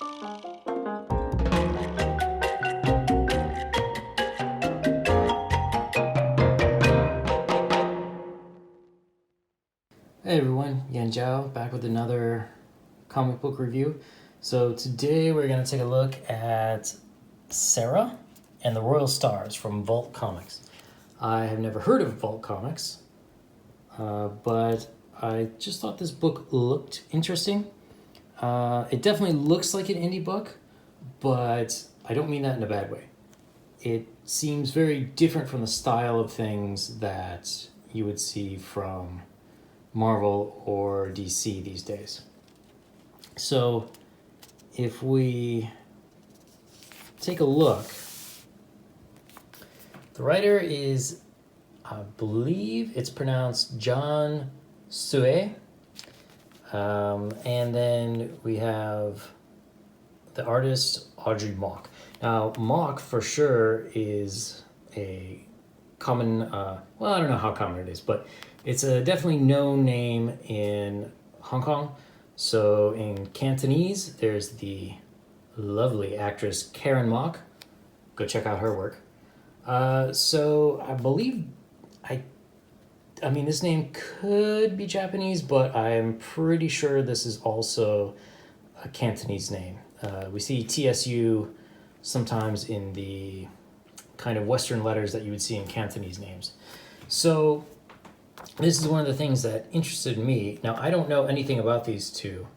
Hey everyone, Zhao back with another comic book review. So today we're going to take a look at Sera and the Royal Stars from Vault Comics. I have never heard of Vault Comics, but I just thought this book looked interesting. It definitely looks like an indie book, but I don't mean that in a bad way. It seems very different from the style of things that you would see from Marvel or DC these days. So if we take a look, the writer is, I believe it's pronounced John Tsuei. And then we have the artist Audrey. Now, Mock for sure is a common, well, I don't know how common it is, but it's a definitely known name in Hong Kong. So in Cantonese, there's the lovely actress Karen Mock. Go check out her work. So I believe, I mean, this name could be Japanese, but I'm pretty sure this is also a Cantonese name. We see TSU sometimes in the kind of Western letters that you would see in Cantonese names. So this is one of the things that interested me. Now, I don't know anything about these two.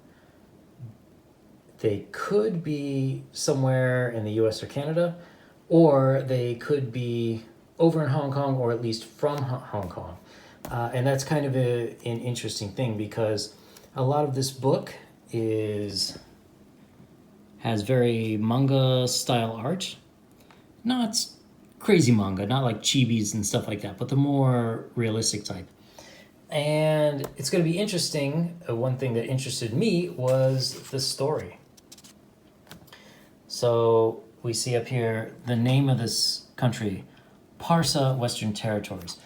They could be somewhere in the US or Canada, or they could be over in Hong Kong, or at least from Hong Kong. And that's kind of an interesting thing, because a lot of this book has very manga style art. Not crazy manga, not like chibis and stuff like that, but the more realistic type. And it's going to be interesting. One thing that interested me was the story. So we see up here the name of this country, Parsa Western Territories.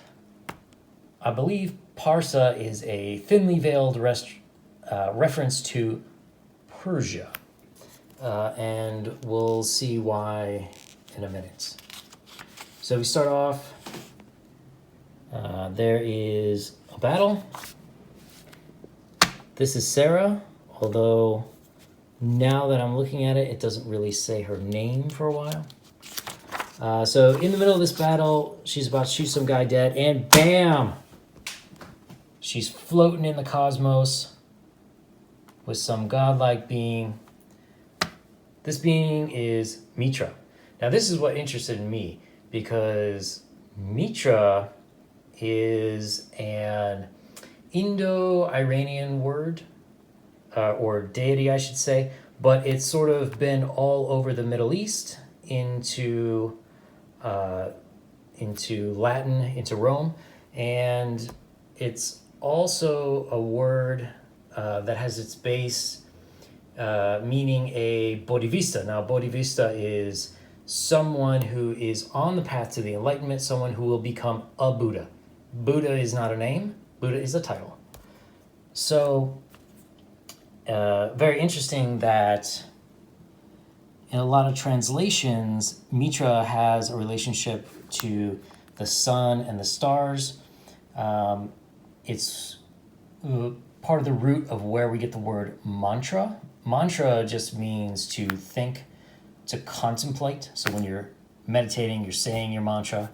I believe Parsa is a thinly veiled reference to Persia. And we'll see why in a minute. So we start off, there is a battle. This is Sera, although now that I'm looking at it, it doesn't really say her name for a while. So in the middle of this battle, she's about to shoot some guy dead, and bam! She's floating in the cosmos with some godlike being. This being is Mitra. Now this is what interested me, because Mitra is an Indo-Iranian word, or deity, I should say, but it's sort of been all over the Middle East, into Latin, into Rome, and it's also a word that has its base meaning a bodhisattva. Now, bodhisattva is someone who is on the path to the enlightenment, someone who will become a Buddha. Buddha is not a name, Buddha is a title. So, very interesting that in a lot of translations, Mitra has a relationship to the sun and the stars. It's part of the root of where we get the word mantra. Mantra just means to think, to contemplate. So when you're meditating, you're saying your mantra.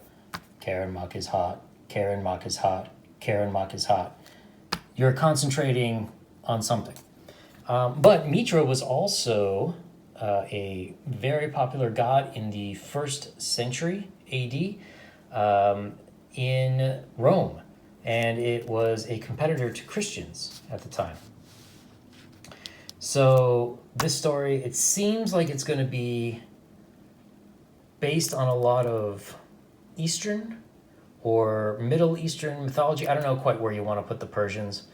Karen Mok is hot. Karen Mok is hot. Karen Mok is hot. You're concentrating on something. But Mitra was also a very popular god in the 1st century AD in Rome. And it was a competitor to Christians at the time. So this story, it seems like it's going to be based on a lot of Eastern or Middle Eastern mythology. I don't know quite where you want to put the Persians.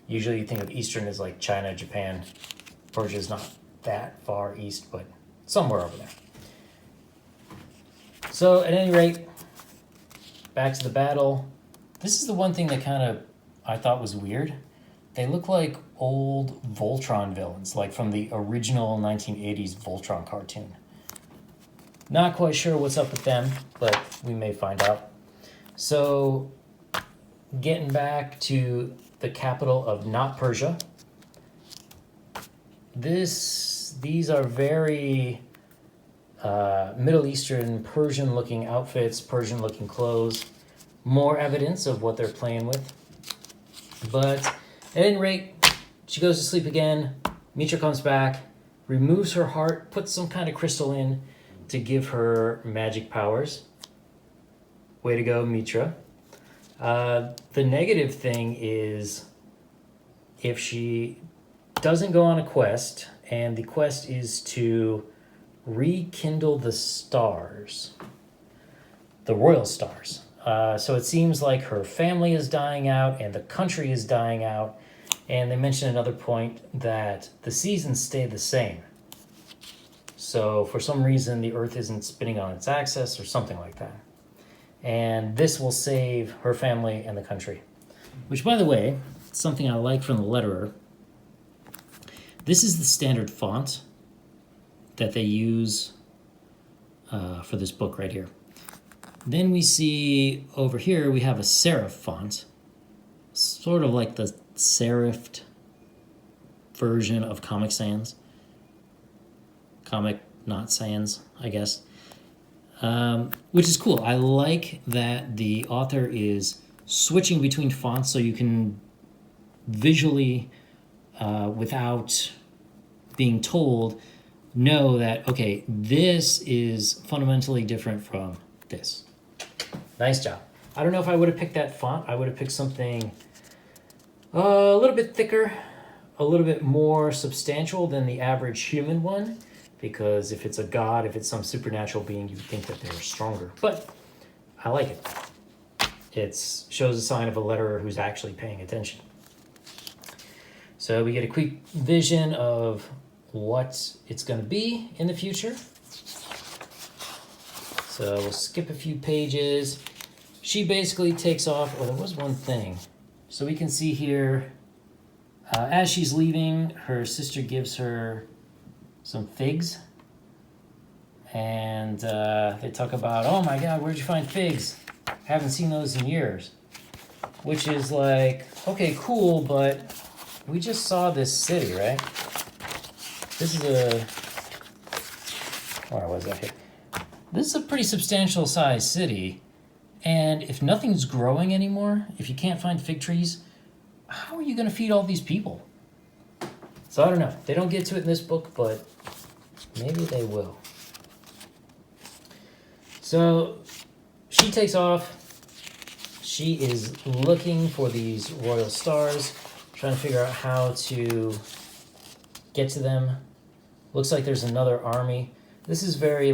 Usually you think of Eastern as like China, Japan. Persia is not that far east, but somewhere over there. So at any rate, back to the battle. This is the one thing that kind of I thought was weird. They look like old Voltron villains, like from the original 1980s Voltron cartoon. Not quite sure what's up with them, but we may find out. So, getting back to the capital of not Persia. These are very Middle Eastern, Persian-looking outfits, Persian-looking clothes. More evidence of what they're playing with. But at any rate, she goes to sleep again. Mitra comes back, removes her heart, puts some kind of crystal in to give her magic powers. Way to go, Mitra. The negative thing is if she doesn't go on a quest, and the quest is to rekindle the stars, the royal stars. So it seems like her family is dying out and the country is dying out. And they mention another point that the seasons stay the same. So for some reason, the Earth isn't spinning on its axis or something like that. And this will save her family and the country. Which, by the way, something I like from the letterer. This is the standard font that they use for this book right here. Then we see over here we have a serif font, sort of like the serifed version of Comic Sans. Comic Not Sans, I guess. Which is cool. I like that the author is switching between fonts so you can visually, without being told, know that, okay, this is fundamentally different from this. Nice job. I don't know if I would have picked that font. I would have picked something a little bit thicker, a little bit more substantial than the average human one, because if it's a god, if it's some supernatural being, you'd think that they're stronger. But I like it. It shows a sign of a letterer who's actually paying attention. So we get a quick vision of what it's going to be in the future. So we'll skip a few pages. She basically takes off. Well, there was one thing. So we can see here, as she's leaving, her sister gives her some figs. And they talk about, oh my God, where'd you find figs? Haven't seen those in years. Which is like, okay, cool, but we just saw this city, right? This is where was that here? This is a pretty substantial sized city. And if nothing's growing anymore, if you can't find fig trees, how are you going to feed all these people? So I don't know. They don't get to it in this book, but maybe they will. So she takes off. She is looking for these royal stars, trying to figure out how to get to them. Looks like there's another army. This is very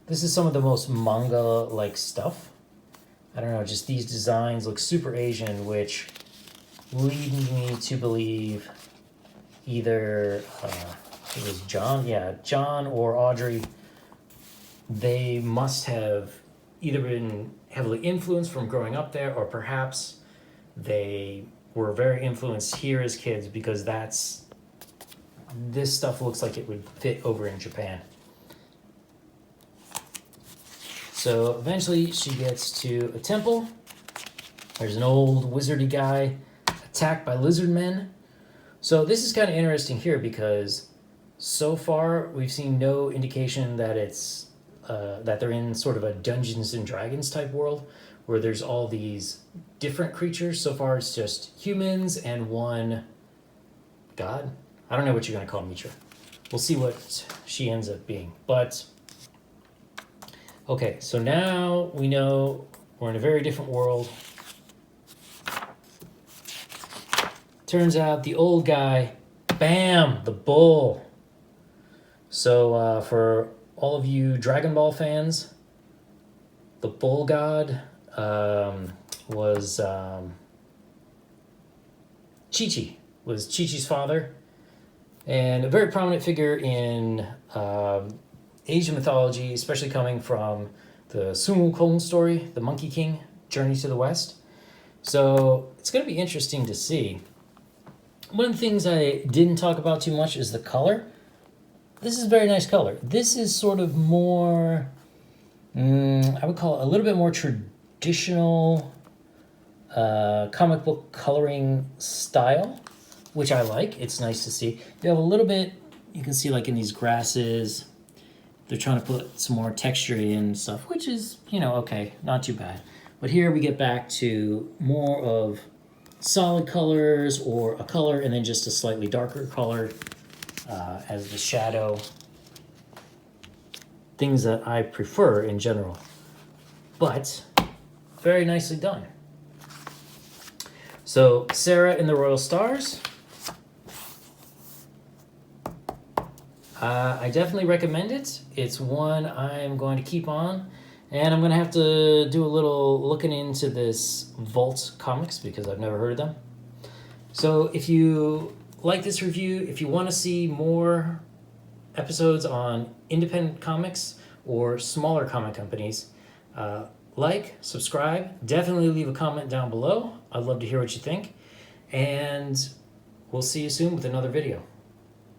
this is some of the most manga-like stuff. I don't know, just these designs look super Asian, which lead me to believe either it was John or Audrey. They must have either been heavily influenced from growing up there, or perhaps they were very influenced here as kids, because this stuff looks like it would fit over in Japan. So eventually she gets to a temple. There's an old wizardy guy attacked by lizard men. So this is kind of interesting here, because so far we've seen no indication that it's that they're in sort of a Dungeons and Dragons type world where there's all these different creatures. So far it's just humans and one god. I don't know what you're going to call Mitra. We'll see what she ends up being. But, okay, so now we know we're in a very different world. Turns out the old guy, bam, the bull. So for all of you Dragon Ball fans, the bull god was Chi-Chi, was Chi-Chi's father, and a very prominent figure in Asian mythology, especially coming from the Sun Wukong story, the Monkey King, Journey to the West. So it's going to be interesting to see. one of the things I didn't talk about too much is the color. This is a very nice color. This is sort of more, I would call it a little bit more traditional comic book coloring style, which I like. It's nice to see. You have a little bit, you can see like in these grasses, they're trying to put some more texture in and stuff, which is, you know, okay, not too bad. But here we get back to more of solid colors or a color and then just a slightly darker color as the shadow. Things that I prefer in general. But very nicely done. So Sera in the Royal Stars. I definitely recommend it. It's one I'm going to keep on, and I'm going to have to do a little looking into this Vault comics because I've never heard of them. So if you like this review, if you want to see more episodes on independent comics or smaller comic companies, like, subscribe, definitely leave a comment down below. I'd love to hear what you think, and we'll see you soon with another video.